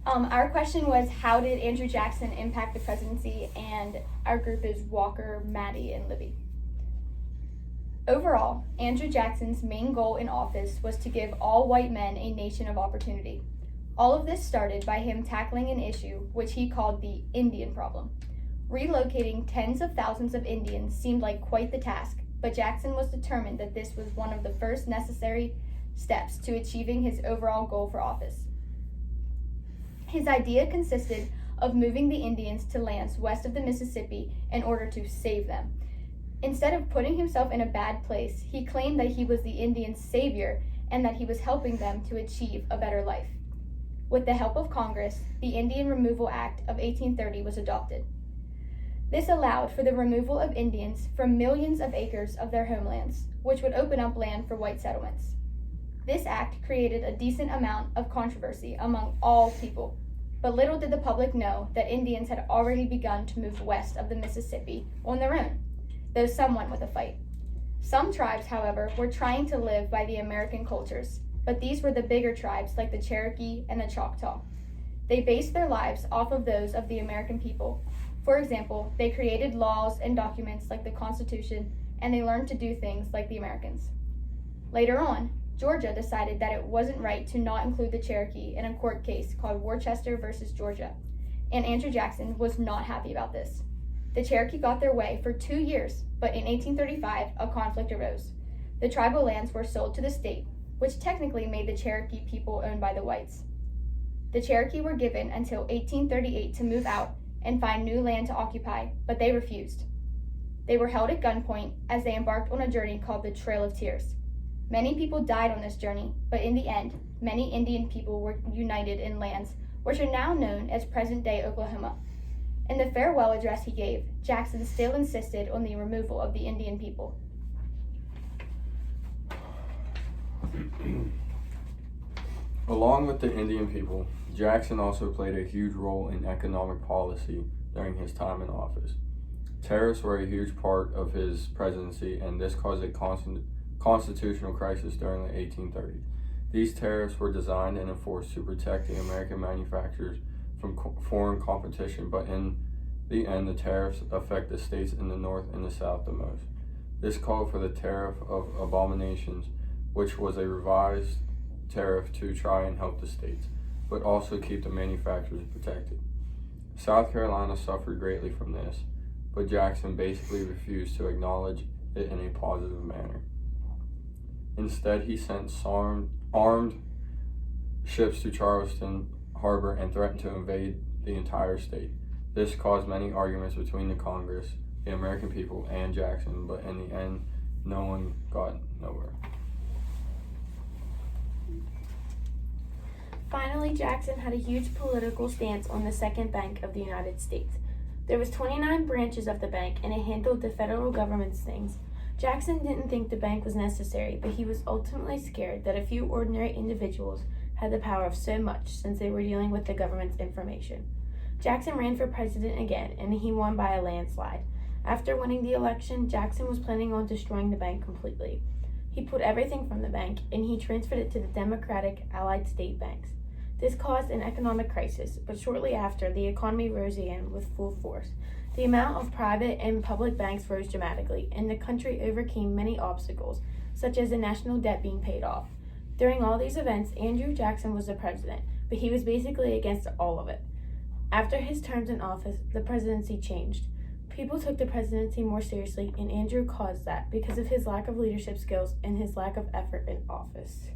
Our question was, how did Andrew Jackson impact the presidency? And our group is Walker, Maddie, and Libby. Overall, Andrew Jackson's main goal in office was to give all white men a nation of opportunity. All of this started by him tackling an issue which he called the Indian problem. Relocating tens of thousands of Indians seemed like quite the task, but Jackson was determined that this was one of the first necessary steps to achieving his overall goal for office. His idea consisted of moving the Indians to lands west of the Mississippi in order to save them. Instead of putting himself in a bad place, he claimed that he was the Indians' savior and that he was helping them to achieve a better life. With the help of Congress, the Indian Removal Act of 1830 was adopted. This allowed for the removal of Indians from millions of acres of their homelands, which would open up land for white settlements. This act created a decent amount of controversy among all people, but little did the public know that Indians had already begun to move west of the Mississippi on their own, though some went with a fight. Some tribes, however, were trying to live by the American cultures, but these were the bigger tribes like the Cherokee and the Choctaw. They based their lives off of those of the American people. For example, they created laws and documents like the Constitution, and they learned to do things like the Americans. Later on, Georgia decided that it wasn't right to not include the Cherokee in a court case called Worcester versus Georgia, and Andrew Jackson was not happy about this. The Cherokee got their way for 2 years, but in 1835, a conflict arose. The tribal lands were sold to the state, which technically made the Cherokee people owned by the whites. The Cherokee were given until 1838 to move out and find new land to occupy, but they refused. They were held at gunpoint as they embarked on a journey called the Trail of Tears. Many people died on this journey, but in the end, many Indian people were united in lands which are now known as present-day Oklahoma. In the farewell address he gave, Jackson still insisted on the removal of the Indian people. Along with the Indian people, Jackson also played a huge role in economic policy during his time in office. Tariffs were a huge part of his presidency, and this caused a constitutional crisis during the 1830s. These tariffs were designed and enforced to protect the American manufacturers from foreign competition, but in the end, the tariffs affect the states in the North and the South the most. This called for the Tariff of Abominations, which was a revised tariff to try and help the states, but also keep the manufacturers protected. South Carolina suffered greatly from this, but Jackson basically refused to acknowledge it in a positive manner. Instead, he sent armed ships to Charleston Harbor and threatened to invade the entire state. This caused many arguments between the Congress, the American people, and Jackson, but in the end, no one got nowhere. Finally, Jackson had a huge political stance on the Second Bank of the United States. There was 29 branches of the bank, and it handled the federal government's things. Jackson didn't think the bank was necessary, but he was ultimately scared that a few ordinary individuals had the power of so much since they were dealing with the government's information. Jackson ran for president again, and he won by a landslide. After winning the election, Jackson was planning on destroying the bank completely. He pulled everything from the bank, and he transferred it to the Democratic Allied State Banks. This caused an economic crisis, but shortly after, the economy rose again with full force. The amount of private and public banks rose dramatically, and the country overcame many obstacles, such as the national debt being paid off. During all these events, Andrew Jackson was the president, but he was basically against all of it. After his terms in office, the presidency changed. People took the presidency more seriously, and Andrew caused that because of his lack of leadership skills and his lack of effort in office.